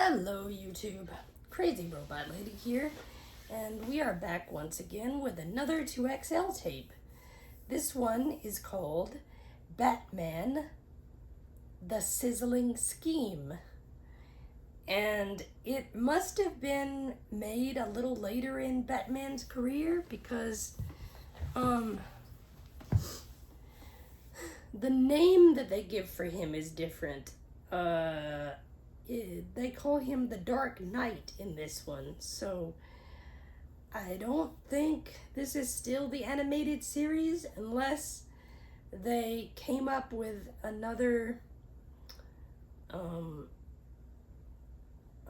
Hello YouTube, Crazy Robot Lady here, and we are back once again with another 2XL tape. This one is called Batman, the Sizzling Scheme, and it must have been made a little later in Batman's career because the name that they give for him is different. They call him the Dark Knight in this one, so I don't think this is still the animated series unless they came up with another, I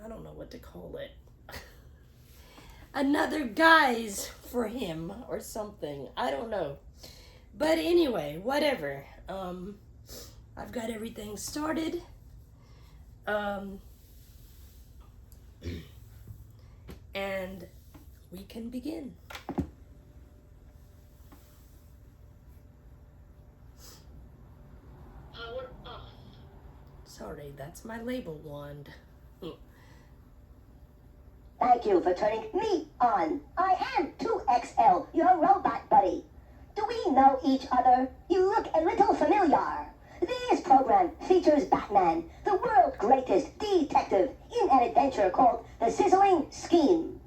don't know what to call it, another guise for him or something. I don't know. But anyway, whatever. I've got everything started. And we can begin. Power off. Sorry, that's my label wand. Thank you for turning me on. I am 2XL, your robot buddy. Do we know each other? You look a little familiar. This program features Batman, the world's greatest detective, in an adventure called the Sizzling Scheme.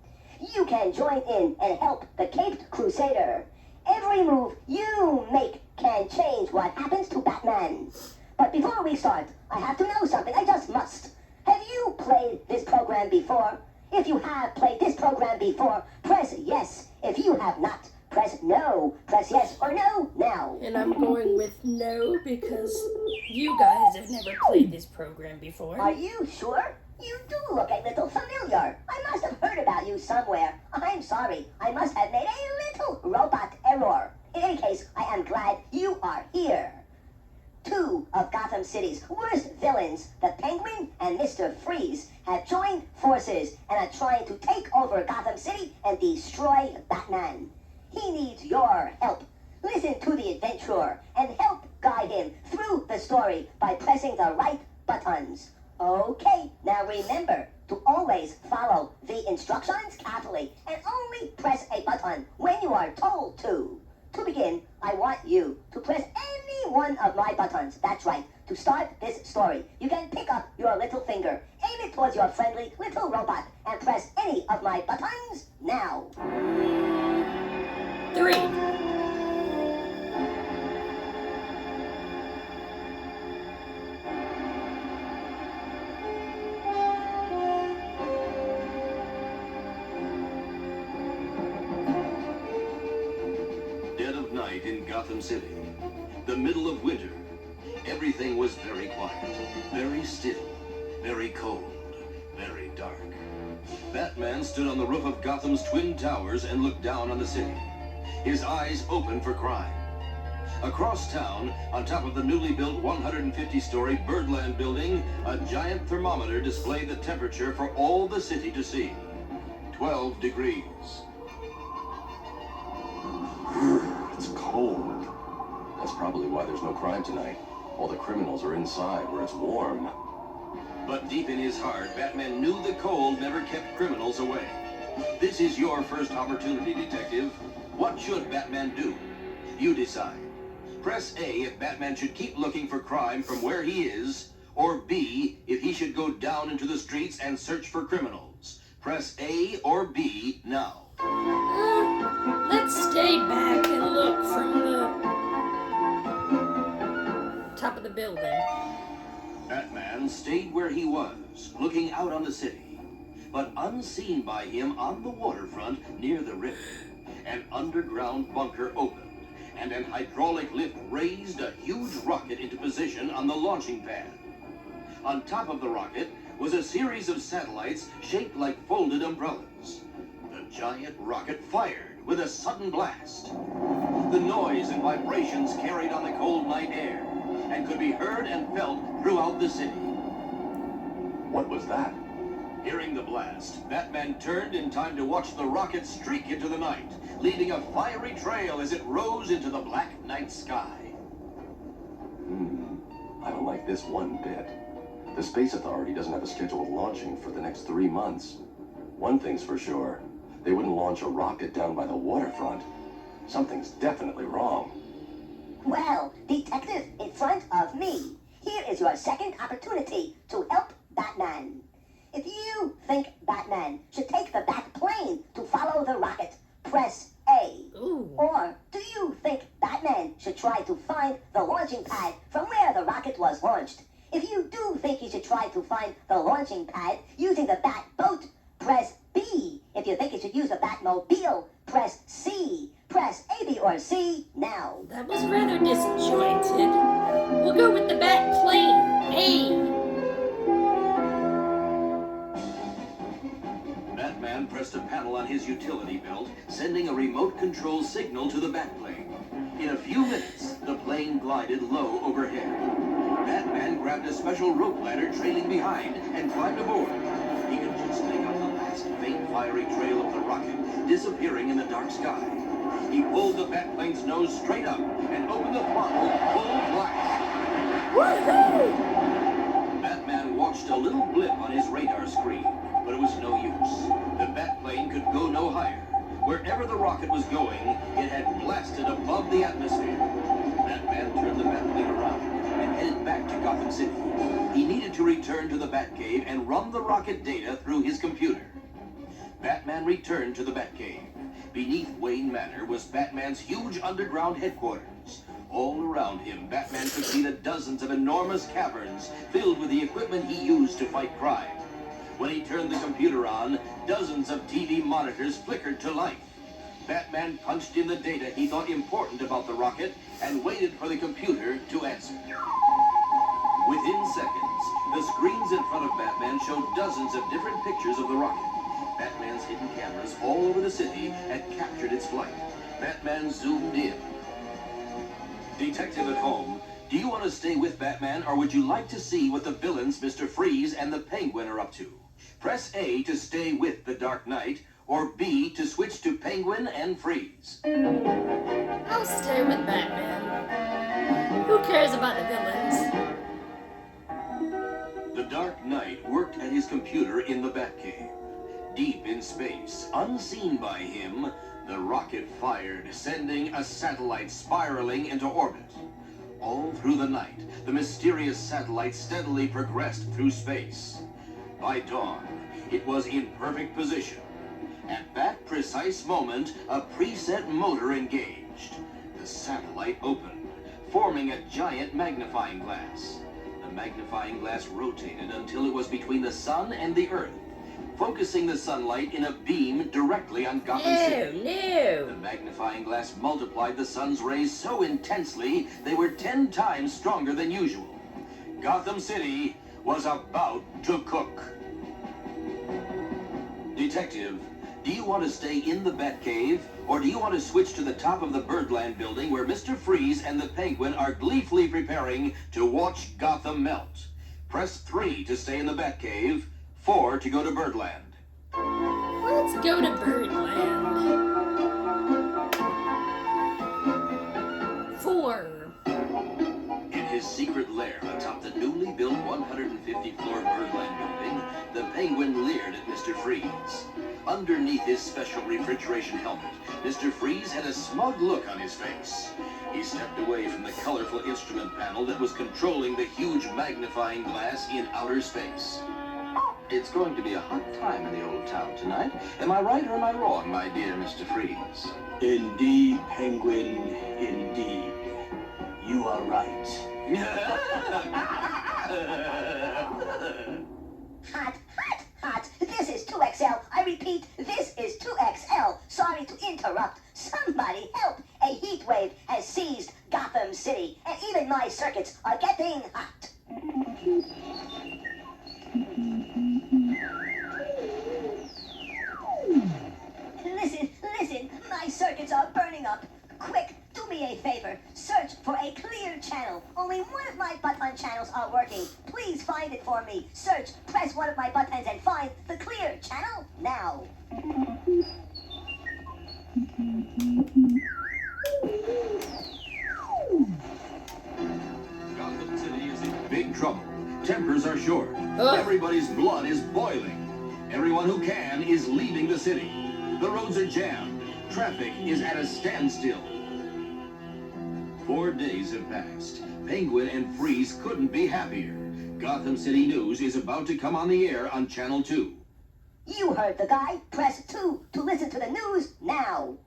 You can join in and help the Caped Crusader. Every move you make can change what happens to Batman. But before we start, I have to know something. I just must. Have you played this program before? If you have played this program before, press yes. If you have not, press no. Press yes or no now. And I'm going with no because you guys have never played this program before. Are you sure? You do look a little familiar. I must have heard about you somewhere. I'm sorry. I must have made a little robot error. In any case, I am glad you are here. Two of Gotham City's worst villains, the Penguin and Mr. Freeze, have joined forces and are trying to take over Gotham City and destroy Batman. He needs your help. Listen to the adventurer and help guide him through the story by pressing the right buttons. Okay, now remember to always follow the instructions carefully and only press a button when you are told to. To begin, I want you to press any one of my buttons. That's right, to start this story. You can pick up your little finger, aim it towards your friendly little robot, and press any of my buttons now. 3. Dead of night in Gotham City, the middle of winter. Everything was very quiet, very still, very cold, very dark. Batman stood on the roof of Gotham's twin towers and looked down on the city, his eyes open for crime. Across town, on top of the newly built 150-story Birdland building, a giant thermometer displayed the temperature for all the city to see. 12 degrees. It's cold. That's probably why there's no crime tonight. All the criminals are inside where it's warm. But deep in his heart, Batman knew the cold never kept criminals away. This is your first opportunity, detective. What should Batman do? You decide. Press A if Batman should keep looking for crime from where he is, or B if he should go down into the streets and search for criminals. Press A or B now. Let's stay back and look from the top of the building. Batman stayed where he was, looking out on the city. But unseen by him on the waterfront near the river, an underground bunker opened, and an hydraulic lift raised a huge rocket into position on the launching pad. On top of the rocket was a series of satellites shaped like folded umbrellas. The giant rocket fired with a sudden blast. The noise and vibrations carried on the cold night air and could be heard and felt throughout the city. What was that? Hearing the blast, Batman turned in time to watch the rocket streak into the night, leaving a fiery trail as it rose into the black night sky. I don't like this one bit. The Space Authority doesn't have a scheduled launching for the next 3 months. One thing's for sure, they wouldn't launch a rocket down by the waterfront. Something's definitely wrong. Well, detective in front of me, here is your second opportunity to help Batman. If you think Batman should take the Bat plane to follow the rocket, press A. Ooh. Or do you think Batman should try to find the launching pad from where the rocket was launched? If you do think he should try to find the launching pad using the Bat boat, press B. If you think he should use the Batmobile, press C. Press A, B, or C now. That was rather disjointed. We'll go with the Bat plane. A. Batman pressed a panel on his utility belt, sending a remote control signal to the Batplane. In a few minutes, the plane glided low overhead. Batman grabbed a special rope ladder trailing behind and climbed aboard. He could just make out the last faint fiery trail of the rocket disappearing in the dark sky. He pulled the Batplane's nose straight up and opened the throttle full blast. Woohoo! Batman watched a little blip on his radar screen, but it was no use. The Batplane could go no higher. Wherever the rocket was going, it had blasted above the atmosphere. Batman turned the Batplane around and headed back to Gotham City. He needed to return to the Batcave and run the rocket data through his computer. Batman returned to the Batcave. Beneath Wayne Manor was Batman's huge underground headquarters. All around him, Batman could see the dozens of enormous caverns filled with the equipment he used to fight crime. When he turned the computer on, dozens of TV monitors flickered to life. Batman punched in the data he thought important about the rocket and waited for the computer to answer. Within seconds, the screens in front of Batman showed dozens of different pictures of the rocket. Batman's hidden cameras all over the city had captured its flight. Batman zoomed in. Detective at home, do you want to stay with Batman, or would you like to see what the villains Mr. Freeze and the Penguin are up to? Press A to stay with the Dark Knight, or B to switch to Penguin and Freeze. I'll stay with Batman. Who cares about the villains? The Dark Knight worked at his computer in the Batcave. Deep in space, unseen by him, the rocket fired, sending a satellite spiraling into orbit. All through the night, the mysterious satellite steadily progressed through space. By dawn, it was in perfect position. At that precise moment, a preset motor engaged. The satellite opened, forming a giant magnifying glass. The magnifying glass rotated until it was between the sun and the Earth, focusing the sunlight in a beam directly on Gotham City. The magnifying glass multiplied the sun's rays so intensely they were 10 times stronger than usual. Gotham City was about to cook. Detective, do you want to stay in the Batcave, or do you want to switch to the top of the Birdland building where Mr. Freeze and the Penguin are gleefully preparing to watch Gotham melt? Press 3 to stay in the Batcave, 4 to go to Birdland. Let's go to Birdland. 4. In his secret lair atop the newly built 150-floor Birdland building, the Penguin leered at Mr. Freeze. Underneath his special refrigeration helmet, Mr. Freeze had a smug look on his face. He stepped away from the colorful instrument panel that was controlling the huge magnifying glass in outer space. It's going to be a hot time in the old town tonight. Am I right or am I wrong, my dear Mr. Freeze? Indeed, Penguin, indeed. You are right. Hot, hot, hot. This is 2XL. I repeat, this is 2XL. Sorry to interrupt. Somebody help. A heat wave has seized Gotham City, and even my circuits are getting hot. Listen, my circuits are burning up. Quick, do me a favor. Search for a clear channel. Only one of my button channels are working. Please find it for me. Search, press one of my buttons and find the clear channel now. Gotham City is in big trouble. tempers are short. Ugh. Everybody's blood is boiling. Everyone who can is leaving the city. The roads are jammed. Traffic is at a standstill. 4 days have passed. Penguin and Freeze couldn't be happier. Gotham City News is about to come on the air on Channel 2. You heard the guy. Press 2 to listen to the news now.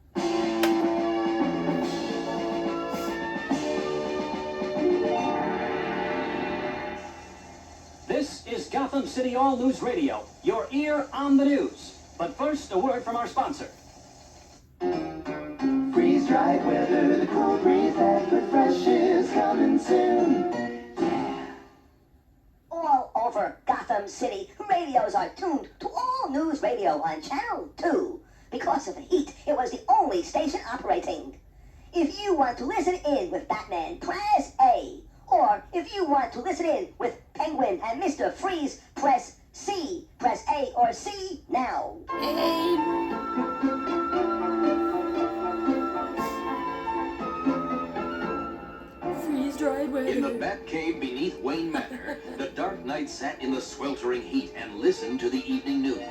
This is Gotham City All News Radio, your ear on the news. But first, a word from our sponsor. Freeze-dried weather, the cool breeze that refreshes coming soon. Yeah. All over Gotham City, radios are tuned to all news radio on Channel 2. Because of the heat, it was the only station operating. If you want to listen in with Batman, press A. Or if you want to listen in with Penguin and Mr. Freeze, press C. Press A or C now. Freeze-dried weather. In the Batcave beneath Wayne Manor, the Dark Knight sat in the sweltering heat and listened to the evening news.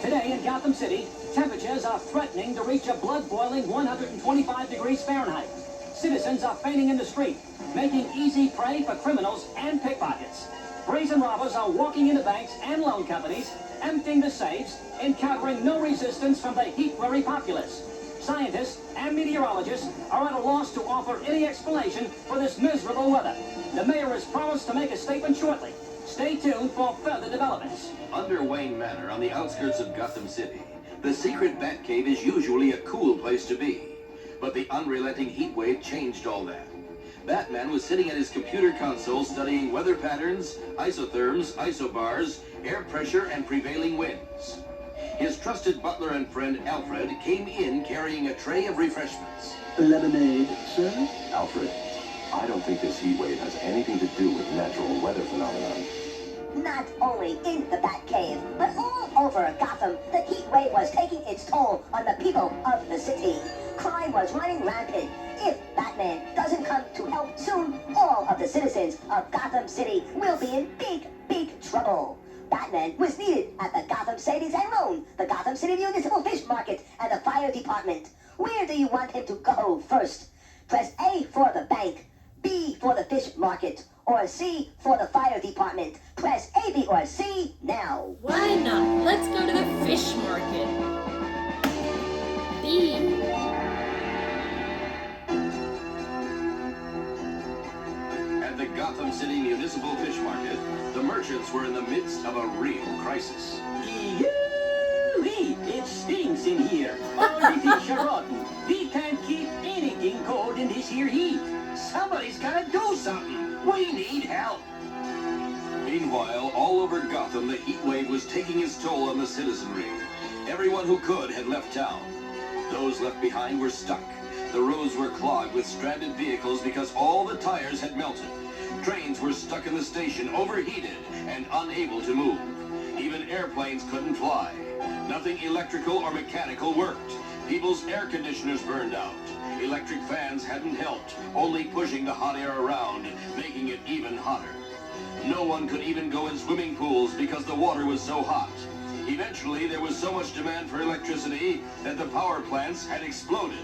Today in Gotham City, temperatures are threatening to reach a blood-boiling 125 degrees Fahrenheit. Citizens are fainting in the street, making easy prey for criminals and pickpockets. Brazen robbers are walking into banks and loan companies, emptying the safes, encountering no resistance from the heat-weary populace. Scientists and meteorologists are at a loss to offer any explanation for this miserable weather. The mayor has promised to make a statement shortly. Stay tuned for further developments. Under Wayne Manor, on the outskirts of Gotham City, the secret Batcave is usually a cool place to be. But the unrelenting heat wave changed all that. Batman was sitting at his computer console studying weather patterns, isotherms, isobars, air pressure, and prevailing winds. His trusted butler and friend Alfred came in carrying a tray of refreshments. Lemonade, sir? Alfred, I don't think this heat wave has anything to do with natural weather phenomenon. Not only in the Batcave, but all over Gotham, the heat wave was taking its toll on the people of the city. Crime was running rampant. If Batman doesn't come to help soon, all of the citizens of Gotham City will be in big, big trouble. Batman was needed at the Gotham Savings and Loan, the Gotham City Municipal Fish Market, and the Fire Department. Where do you want him to go first? Press A for the bank, B for the fish market, or C for the fire department. Press A, B, or C now. Why not? Let's go to the fish market. B. At the Gotham City Municipal Fish Market, the merchants were in the midst of a real crisis. Ee-hoo-wee! It stinks in here. All the fish are rotten. We can't keep anything cold in this here heat. Somebody's gotta do something. We need help. Meanwhile, all over Gotham, the heat wave was taking its toll on the citizenry. Everyone who could had left town. Those left behind were stuck. The roads were clogged with stranded vehicles because all the tires had melted. Trains were stuck in the station, overheated and unable to move. Even airplanes couldn't fly. Nothing electrical or mechanical worked. People's air conditioners burned out. Electric fans hadn't helped, only pushing the hot air around, making it even hotter. No one could even go in swimming pools because the water was so hot. Eventually, there was so much demand for electricity that the power plants had exploded.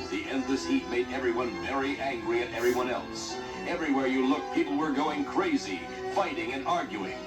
The endless heat made everyone very angry at everyone else. Everywhere you looked, people were going crazy, fighting and arguing.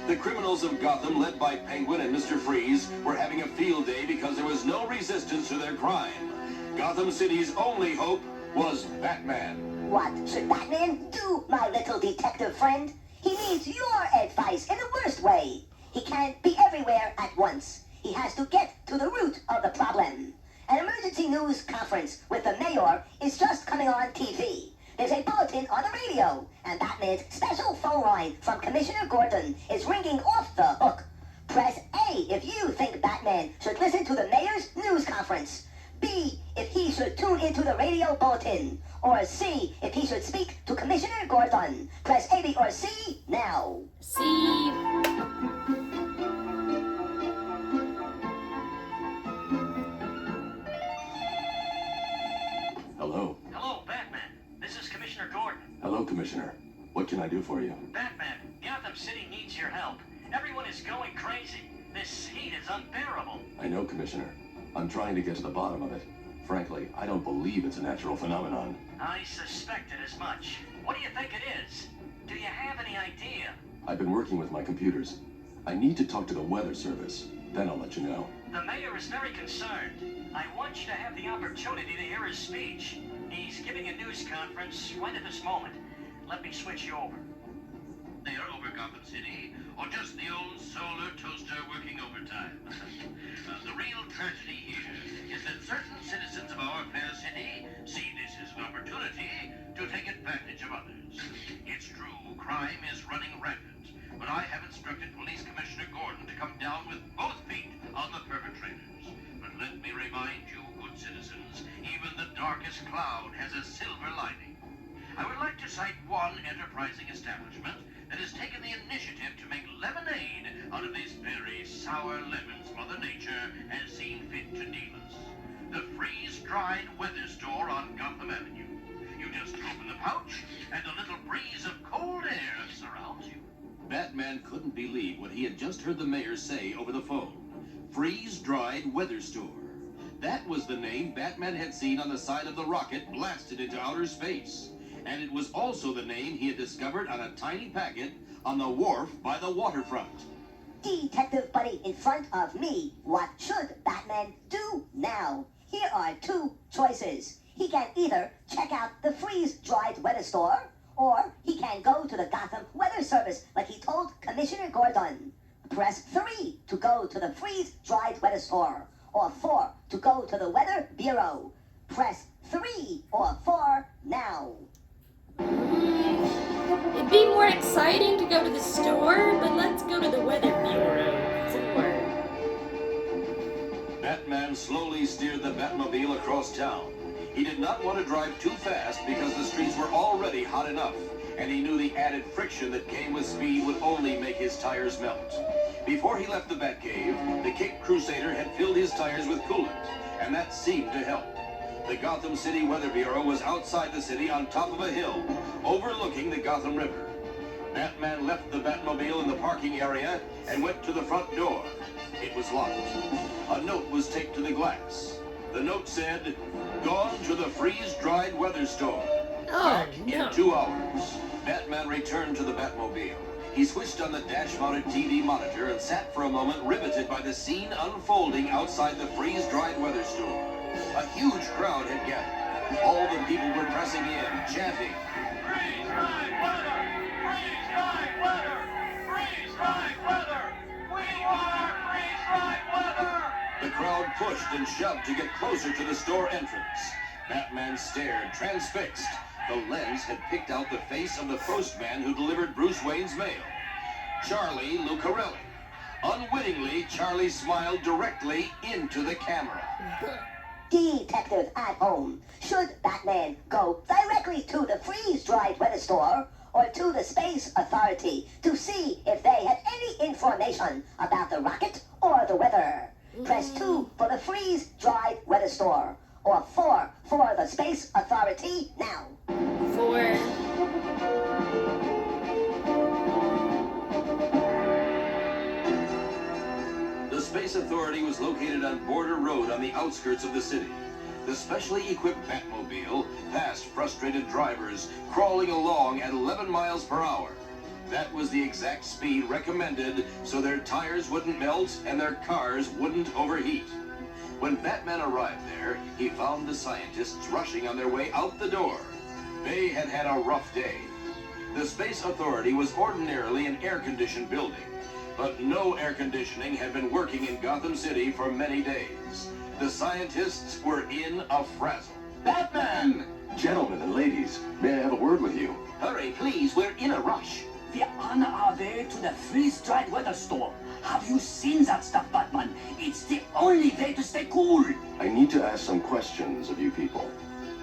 The criminals of Gotham, led by Penguin and Mr. Freeze, were having a field day because there was no resistance to their crime. Gotham City's only hope was Batman. What should Batman do, my little detective friend? He needs your advice in the worst way. He can't be everywhere at once. He has to get to the root of the problem. An emergency news conference with the mayor is just coming on TV. There's a bulletin on the radio, and Batman's special phone line from Commissioner Gordon is ringing off the hook. Press A if you think Batman should listen to the mayor's news conference. B if he should tune into the radio bulletin. Or C if he should speak to Commissioner Gordon. Press A, B, or C now. C. Hello. Hello, Batman. This is Commissioner Gordon. Hello, Commissioner. What can I do for you? Batman, Gotham City needs your help. Everyone is going crazy. This heat is unbearable. I know, Commissioner. I'm trying to get to the bottom of it. Frankly, I don't believe it's a natural phenomenon. I suspected as much. What do you think it is? Do you have any idea? I've been working with my computers. I need to talk to the weather service. Then I'll let you know. The mayor is very concerned. I want you to have the opportunity to hear his speech. He's giving a news conference right at this moment. Let me switch you over. Mayor over Gotham City, or just the old solar toaster working overtime. The real tragedy here is that certain citizens of our fair city see this as an opportunity to take advantage of others. It's true, crime is running rampant, but I have instructed Police Commissioner Gordon to come down with both feet on the perpetrators. But let me remind you, good citizens, even the darkest cloud has a silver lining. I would like to cite one enterprising establishment that has taken the initiative to make lemonade out of these very sour lemons Mother Nature has seen fit to deal us. The freeze-dried weather store on Gotham Avenue. You just open the pouch, and a little breeze of cold air surrounds you. Batman couldn't believe what he had just heard the mayor say over the phone. Freeze-dried weather store. That was the name Batman had seen on the side of the rocket blasted into outer space. And it was also the name he had discovered on a tiny packet on the wharf by the waterfront. Detective Buddy in front of me. What should Batman do now? Here are two choices. He can either check out the freeze-dried weather store, or he can go to the Gotham Weather Service like he told Commissioner Gordon. Press 3 to go to the freeze-dried weather store, or 4 to go to the Weather Bureau. Press 3 or 4 now. It'd be more exciting to go to the store, but let's go to the Weather Bureau. Batman slowly steered the Batmobile across town. He did not want to drive too fast because the streets were already hot enough, and he knew the added friction that came with speed would only make his tires melt. Before he left the Batcave, the Cape Crusader had filled his tires with coolant, and that seemed to help. The Gotham City Weather Bureau was outside the city on top of a hill, overlooking the Gotham River. Batman left the Batmobile in the parking area and went to the front door. It was locked. A note was taped to the glass. The note said, "Gone to the freeze-dried weather store. Back in 2 hours." Batman returned to the Batmobile. He switched on the dash-mounted TV monitor and sat for a moment riveted by the scene unfolding outside the freeze-dried weather store. A huge crowd had gathered. All the people were pressing in, chanting, "Freeze-dried weather! Freeze-dried weather! Freeze-dried weather! We want freeze-dried weather!" The crowd pushed and shoved to get closer to the store entrance. Batman stared, transfixed. The lens had picked out the face of the postman who delivered Bruce Wayne's mail, Charlie Lucarelli. Unwittingly, Charlie smiled directly into the camera. Detective at home. Should Batman go directly to the freeze-dried weather store or to the Space Authority to see if they had any information about the rocket or the weather? Press 2 for the freeze-dried weather store, or 4 for the Space Authority now. 4. The Space Authority was located on Border Road on the outskirts of the city. The specially equipped Batmobile passed frustrated drivers crawling along at 11 miles per hour. That was the exact speed recommended so their tires wouldn't melt and their cars wouldn't overheat. When Batman arrived there, he found the scientists rushing on their way out the door. They had had a rough day. The Space Authority was ordinarily an air-conditioned building, but no air conditioning had been working in Gotham City for many days. The scientists were in a frazzle. Batman! Gentlemen and ladies, may I have a word with you? Hurry, please, we're in a rush. We're on our way to the freeze-dried weather store. Have you seen that stuff, Batman? It's the only way to stay cool. I need to ask some questions of you people.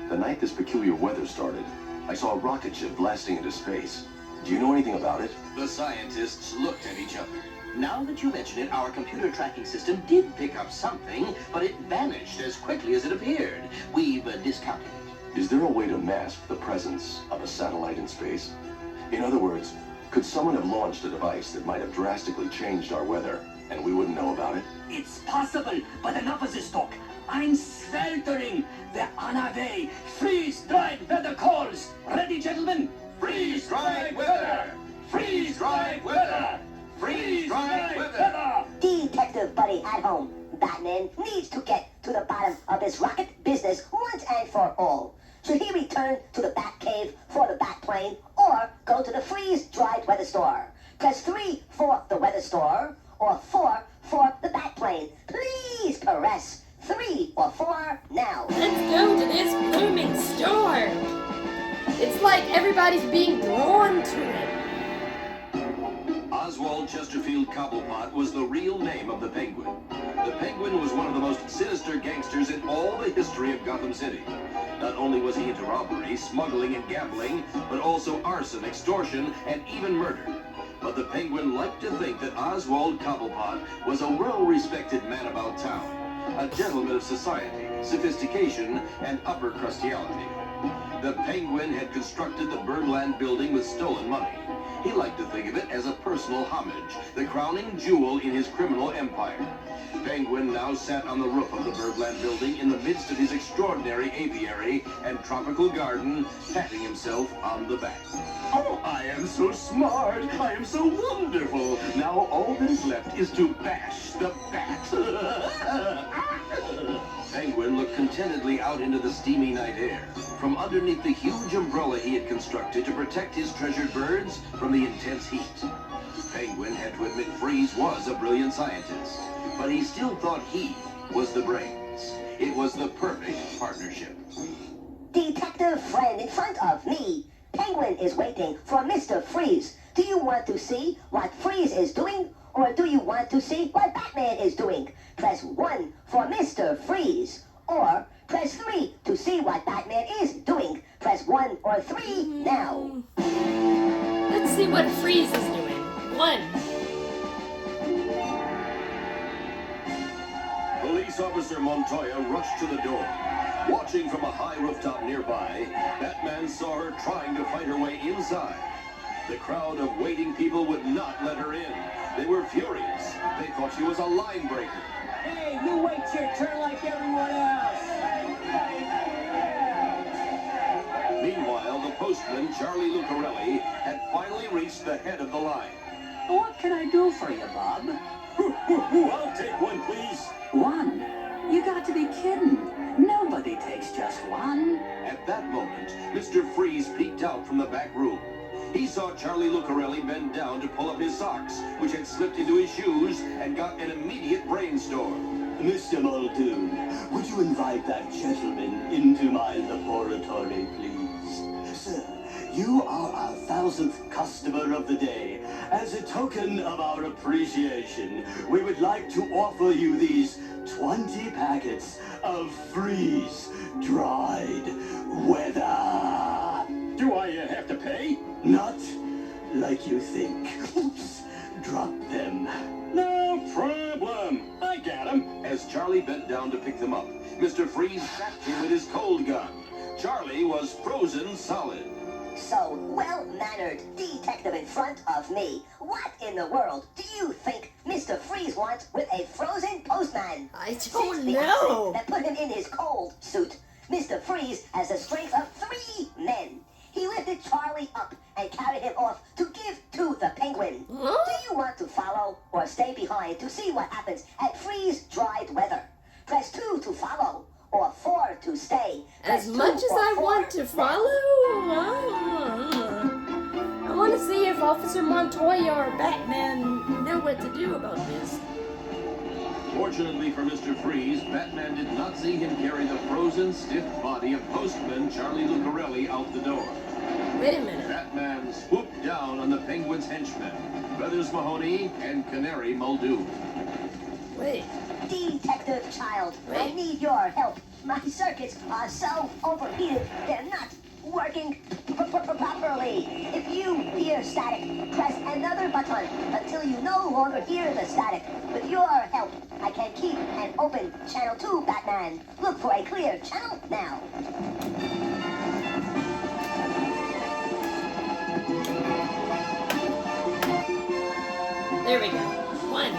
The night this peculiar weather started, I saw a rocket ship blasting into space. Do you know anything about it? The scientists looked at each other. Now that you mention it, our computer tracking system did pick up something, but it vanished as quickly as it appeared. We've discounted it. Is there a way to mask the presence of a satellite in space? In other words, Could someone have launched a device that might have drastically changed our weather, and we wouldn't know about it? It's possible, but enough of this talk. I'm sweltering. We're on our way. Freeze-dried weather calls. Ready, gentlemen? Freeze-dried weather! Freeze-dried weather! Freeze-dried weather! Detective Buddy at home. Batman needs to get to the bottom of this rocket business once and for all. Should he return to the Batcave for the Batplane or go to the freeze-dried weather store? Press 3 for the weather store or 4 for the Batplane. Please press 3 or 4 now. Let's go to this blooming store. It's like everybody's being drawn to it. Oswald Chesterfield Cobblepot was the real name of the Penguin. The Penguin was one of the most sinister gangsters in all the history of Gotham City. Not only was he into robbery, smuggling, and gambling, but also arson, extortion, and even murder. But the Penguin liked to think that Oswald Cobblepot was a well-respected man about town, a gentleman of society, sophistication, and upper crustiality. The Penguin had constructed the Birdland building with stolen money. He liked to think of it as a personal homage, the crowning jewel in his criminal empire. Penguin now sat on the roof of the Birdland building in the midst of his extraordinary aviary and tropical garden, patting himself on the back. Oh, I am so smart! I am so wonderful! Now all that is left is to bash the bat. Penguin looked contentedly out into the steamy night air, from underneath the huge umbrella he had constructed to protect his treasured birds from the intense heat. Penguin had to admit Freeze was a brilliant scientist, but he still thought he was the brains. It was the perfect partnership. Detective friend in front of me. Penguin is waiting for Mr. Freeze. Do you want to see what Freeze is doing, or do you want to see what Batman is doing? Press 1 for Mr. Freeze, or press 3 to see what Batman is doing. Press 1 or 3 now. Let's see what Freeze is doing. 1. Police Officer Montoya rushed to the door. Watching from a high rooftop nearby, Batman saw her trying to fight her way inside. The crowd of waiting people would not let her in. They were furious. They thought she was a line breaker. Hey, you wait your turn like everyone else. Meanwhile, the postman, Charlie Lucarelli, had finally reached the head of the line. What can I do for you, Bob? I'll take one, please. One? You got to be kidding. Nobody takes just one. At that moment, Mr. Freeze peeked out from the back room. He saw Charlie Lucarelli bend down to pull up his socks, which had slipped into his shoes, and got an immediate brainstorm. Mr. Muldoon, would you invite that gentleman into my laboratory, please? Sir, you are our 1000th customer of the day. As a token of our appreciation, we would like to offer you these 20 packets of freeze-dried weather. Do I have to pay? Not like you think. Oops, drop them. No problem. I got him. As Charlie bent down to pick them up, Mr. Freeze zapped him with his cold gun. Charlie was frozen solid. So well-mannered detective in front of me. What in the world do you think Mr. Freeze wants with a frozen postman? I Since don't the know. accident that put him in his cold suit, Mr. Freeze has the strength of 3 men. He lifted Charlie up and carried him off to give to the Penguin. Huh? Do you want to follow or stay behind to see what happens at freeze-dried weather? Press 2 to follow or 4 to stay. As Press 2 much as or I 4 want to now. follow, I want to see if Officer Montoya or Batman know what to do about this. Fortunately for Mr. Freeze, Batman did not see him carry the frozen, stiff body of postman Charlie Lucarelli out the door. Wait a minute. Batman swooped down on the Penguin's henchmen, Feathers Mahoney and Canary Muldoon. Wait. Detective Child, I Wait. need your help. My circuits are so overheated, they're not working properly. If you hear static, press another button until you no longer hear the static. With your help, I can keep and open Channel 2, Batman. Look for a clear channel now. There we go. 1.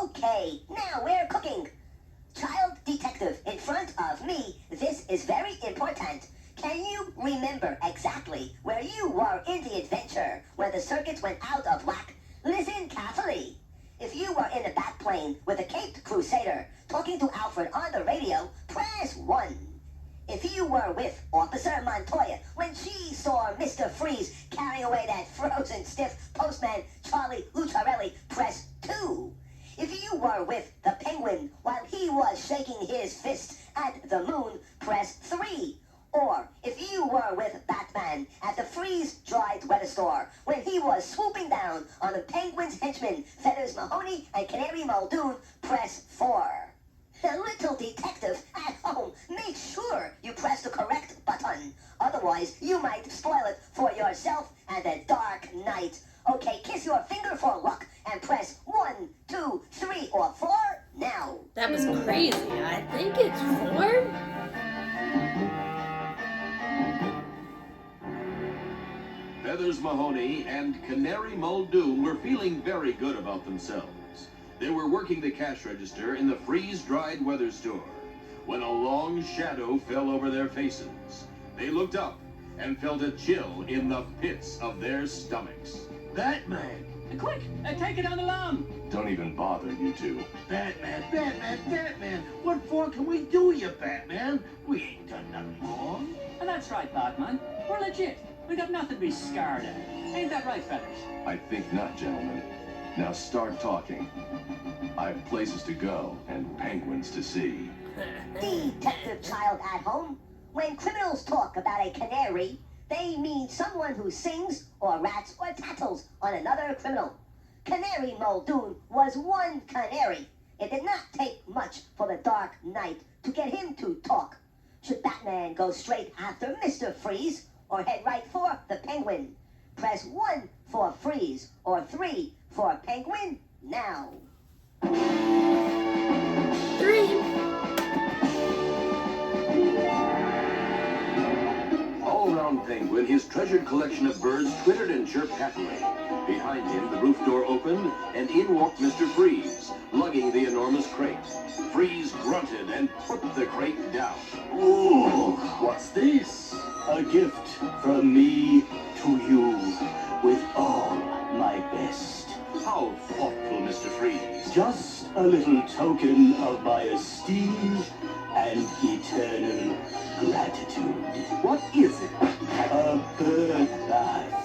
Okay, now we're cooking. Child detective in front of me, this is very important. Can you remember exactly where you were in the adventure when the circuits went out of whack? Listen carefully. If you were in a bat plane with a caped crusader talking to Alfred on the radio, press 1. If you were with Officer Montoya when she saw Mr. Freeze carrying away that frozen stiff postman Charlie Lucharelli, press 2. If you were with the Penguin while he was shaking his fist at the moon, press 3. Or if you were with Batman at the freeze-dried weather store when he was swooping down on the Penguin's henchmen, Feathers Mahoney and Canary Muldoon, press 4. The little detective at home, make sure you press the correct button. Otherwise, you might spoil it for yourself and the Dark Knight. Okay, kiss your finger for luck and press 1, 2, 3, or 4 now. That was crazy. I think it's 4. Feathers Mahoney and Canary Muldoon were feeling very good about themselves. They were working the cash register in the freeze-dried weather store when a long shadow fell over their faces. They looked up and felt a chill in the pits of their stomachs. Batman! Quick, take it on alarm. Don't even bother, you two. Batman! What for can we do you, Batman? We ain't done nothing wrong. And that's right, Batman. We're legit. We got nothing to be scared at. Ain't that right, Feathers? I think not, gentlemen. Now start talking. I have places to go and penguins to see. Detective child at home, when criminals talk about a canary, they mean someone who sings or rats or tattles on another criminal. Canary Muldoon was one canary. It did not take much for the Dark Knight to get him to talk. Should Batman go straight after Mr. Freeze or head right for the Penguin? Press 1 for Freeze or 3 for Penguin now. 3. All-round Penguin, his treasured collection of birds, twittered and chirped happily. Behind him, the roof door opened, and in walked Mr. Freeze, lugging the enormous crate. Freeze grunted and put the crate down. Ooh, what's this? A gift from me to you with all my best. How thoughtful, Mr. Freeze. Just a little token of my esteem and eternal gratitude. What is it? A bird bath.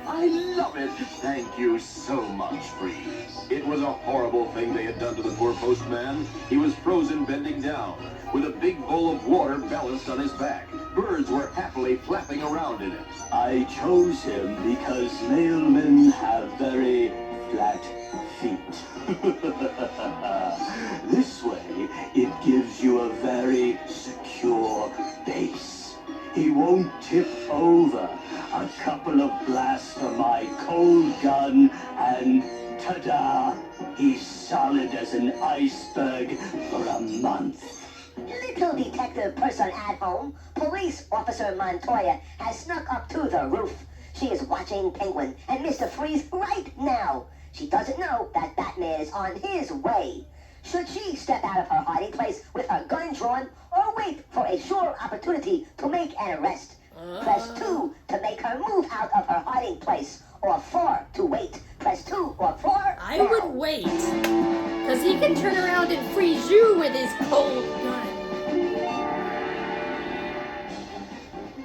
I love it. Thank you so much, Freeze. It was a horrible thing they had done to the poor postman. He was frozen bending down, with a big bowl of water balanced on his back. Birds were happily flapping around in it. I chose him because mailmen have very flat feet. This way, it gives you a very secure base. He won't tip over. A couple of blasts from my cold gun and ta-da! He's solid as an iceberg for a month. Little detective person at home, Police Officer Montoya has snuck up to the roof. She is watching Penguin and Mr. Freeze right now. She doesn't know that Batman is on his way. Should she step out of her hiding place with her gun drawn or wait for a sure opportunity to make an arrest? Press 2 to make her move out of her hiding place, or 4 to wait. Press 2 or 4 I now. would wait. Because he can turn around and freeze you with his cold gun.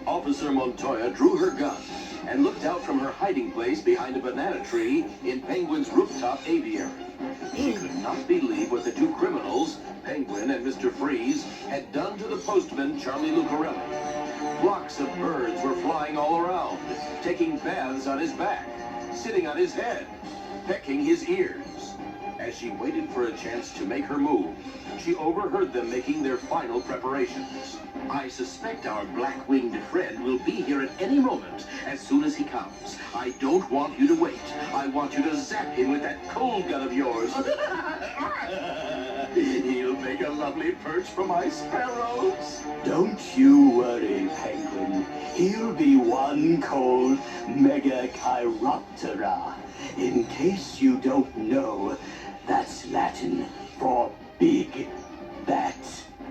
Officer Montoya drew her gun and looked out from her hiding place behind a banana tree in Penguin's rooftop aviary. She could not believe what the two criminals, Penguin and Mr. Freeze, had done to the postman, Charlie Lucarelli. Flocks of birds were flying all around, taking baths on his back, sitting on his head, pecking his ears. As she waited for a chance to make her move, she overheard them making their final preparations. I suspect our black-winged friend will be here at any moment as soon as he comes. I don't want you to wait. I want you to zap him with that cold gun of yours. He'll make a lovely perch for my sparrows. Don't you worry, Penguin. He'll be one cold mega chiroptera. In case you don't know, that's Latin for big bat.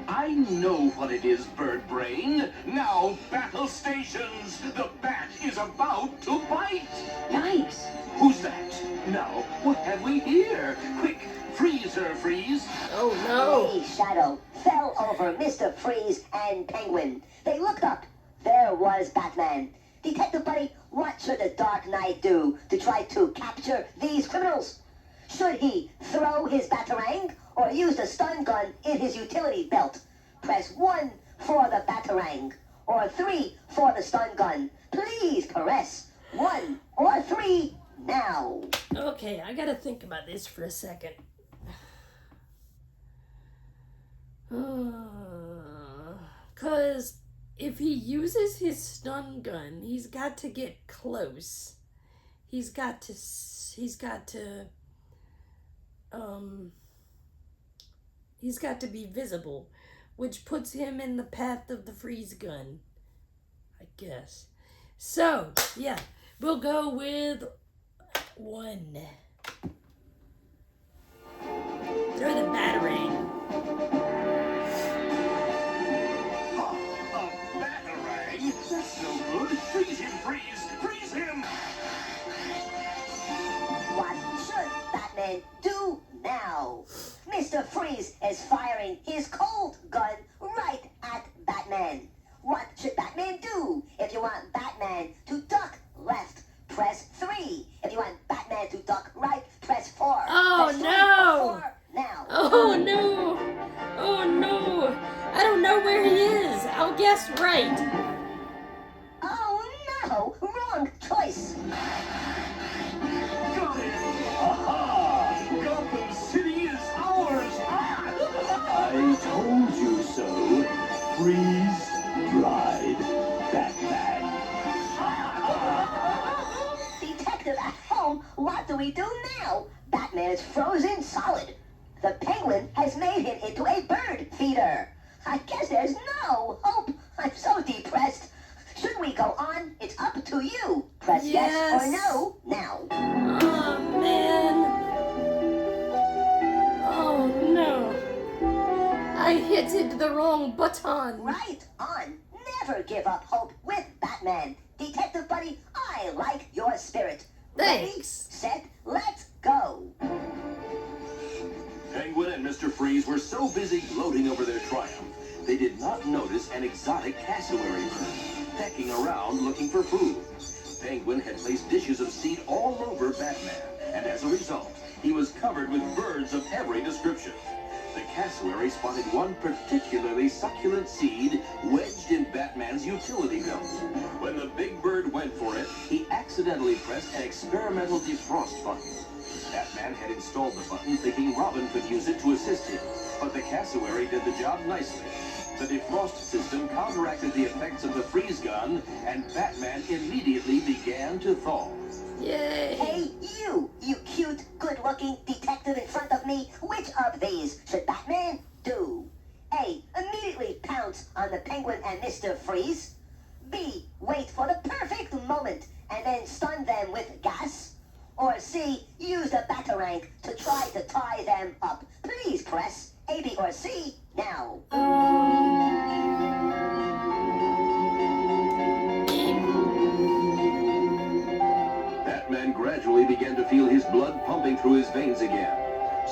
I know what it is, Bird Brain. Now, battle stations! The bat is about to bite! Yikes! Who's that? Now, what have we here? Quick, freeze her, Freeze! Oh no! A shadow fell over Mr. Freeze and Penguin. They looked up. There was Batman. Detective Buddy, what should the Dark Knight do to try to capture these criminals? Should he throw his batarang or use the stun gun in his utility belt? Press 1 for the batarang or 3 for the stun gun. Please press 1 or 3 now. Okay, I gotta think about this for a second. Cause if he uses his stun gun, he's got to get close. He's got to be visible, which puts him in the path of the freeze gun, I guess. So, yeah, we'll go with 1. Throw the batarang. A batarang? That's no good. Freeze him, Freeze! Freeze him! What should Batman do now? Mr. Freeze is firing his cold gun right at Batman. What should Batman do? If you want Batman to duck left, press 3. If you want Batman to duck right, press 4. Oh, Press 3 no. or 4 now. Oh no! Oh no! I don't know where he is. I'll guess right. Oh no! Wrong choice. Got him! Aha! Gotham City is ours! I told you so. Freeze-dried Batman. Detective at home, what do we do now? Batman is frozen solid. The Penguin has made him into a bird feeder. I guess there's no hope. I'm so depressed. Should we go on? It's up to you. Press yes or no now. Oh man! Oh no! I hit the wrong button. Right on. Never give up hope with Batman. Detective Buddy, I like your spirit. Ready, Thanks. set, let's go. Penguin and Mr. Freeze were so busy gloating over their triumph, they did not notice an exotic cassowary bird pecking around looking for food. Penguin had placed dishes of seed all over Batman, and as a result, he was covered with birds of every description. The cassowary spotted one particularly succulent seed wedged in Batman's utility belt. When the big bird went for it, he accidentally pressed an experimental defrost button. Batman had installed the button thinking Robin could use it to assist him, but the cassowary did the job nicely. The defrost system counteracted the effects of the freeze gun, and Batman immediately began to thaw. Yay! Hey, you cute, good-looking detective in front of me, which of these should Batman do? A, immediately pounce on the Penguin and Mr. Freeze. B, wait for the perfect moment and then stun them with gas. Or C, use the batarang to try to tie them up. Please press A, B, or C now. Batman gradually began to feel his blood pumping through his veins again.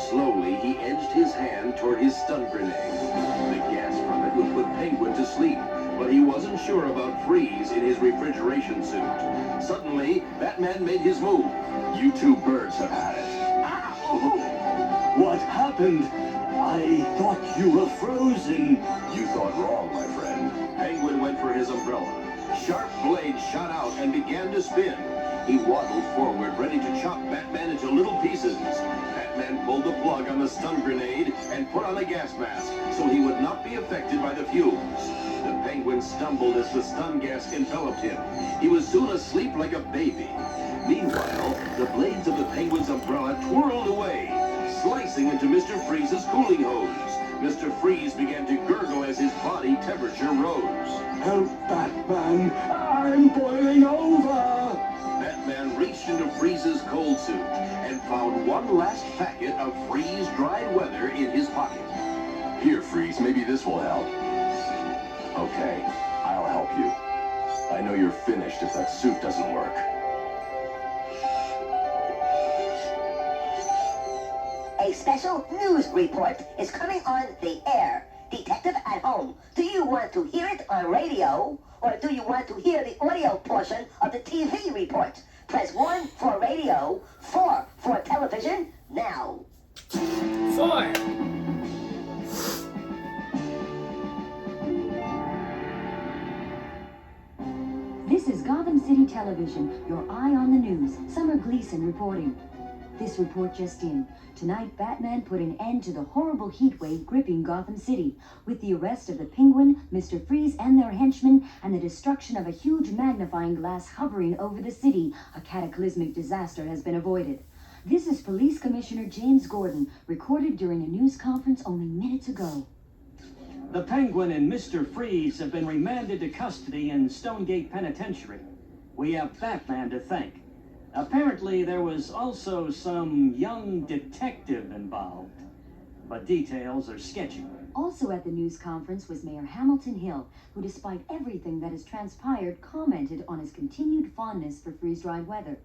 Slowly, he edged his hand toward his stun grenade. The gas from it would put Penguin to sleep, but he wasn't sure about Freeze in his refrigeration suit. Suddenly, Batman made his move. You two birds have had it. Ow! What happened? I thought you were frozen. You thought wrong, my friend. Penguin went for his umbrella. Sharp blades shot out and began to spin. He waddled forward, ready to chop Batman into little pieces. Batman pulled the plug on the stun grenade and put on a gas mask so he would not be affected by the fumes. The Penguin stumbled as the stun gas enveloped him. He was soon asleep like a baby. Meanwhile, the blades of the Penguin's umbrella twirled away, slicing into Mr. Freeze's cooling hose. Mr. Freeze began to gurgle as his body temperature rose. Help, Batman! I'm boiling over! Batman reached into Freeze's cold suit and found one last packet of freeze-dried weather in his pocket. Here, Freeze, maybe this will help. Okay, I'll help you. I know you're finished if that suit doesn't work. A special news report is coming on the air. Detective at home, do you want to hear it on radio, or do you want to hear the audio portion of the TV report? Press 1 for radio, 4 for television, now. 4. This is Gotham City Television, your eye on the news. Summer Gleason reporting. This report just in. Tonight, Batman put an end to the horrible heat wave gripping Gotham City, with the arrest of the Penguin, Mr. Freeze, and their henchmen, and the destruction of a huge magnifying glass hovering over the city. A cataclysmic disaster has been avoided. This is Police Commissioner James Gordon, recorded during a news conference only minutes ago. The Penguin and Mr. Freeze have been remanded to custody in Stonegate Penitentiary. We have Batman to thank. Apparently, there was also some young detective involved, but details are sketchy. Also at the news conference was Mayor Hamilton Hill, who, despite everything that has transpired, commented on his continued fondness for freeze-dried weather.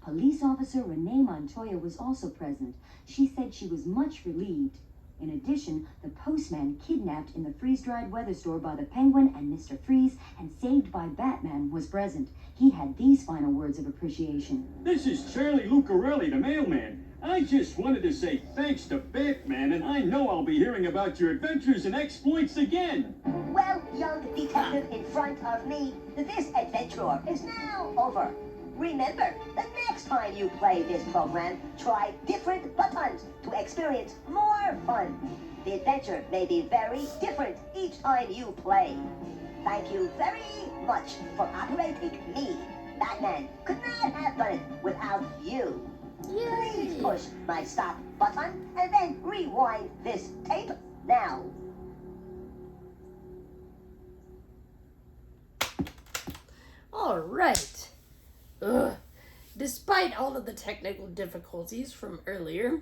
Police officer Renee Montoya was also present. She said she was much relieved. In addition, the postman kidnapped in the freeze-dried weather store by the Penguin and Mr. Freeze and saved by Batman was present. He had these final words of appreciation. This is Charlie Lucarelli, the mailman. I just wanted to say thanks to Batman, and I know I'll be hearing about your adventures and exploits again. Well, young detective in front of me, this adventure is now over. Remember, the next time you play this program, try different buttons to experience more fun. The adventure may be very different each time you play. Thank you very much for operating me. Batman could not have done it without you. Please push my stop button and then rewind this tape now. All right. Despite all of the technical difficulties from earlier,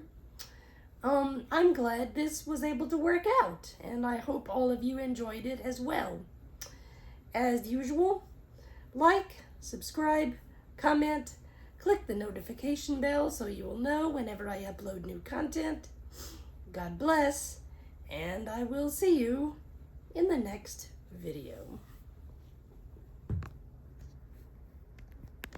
I'm glad this was able to work out, and I hope all of you enjoyed it as well. As usual, like, subscribe, comment, click the notification bell so you will know whenever I upload new content. God bless, and I will see you in the next video.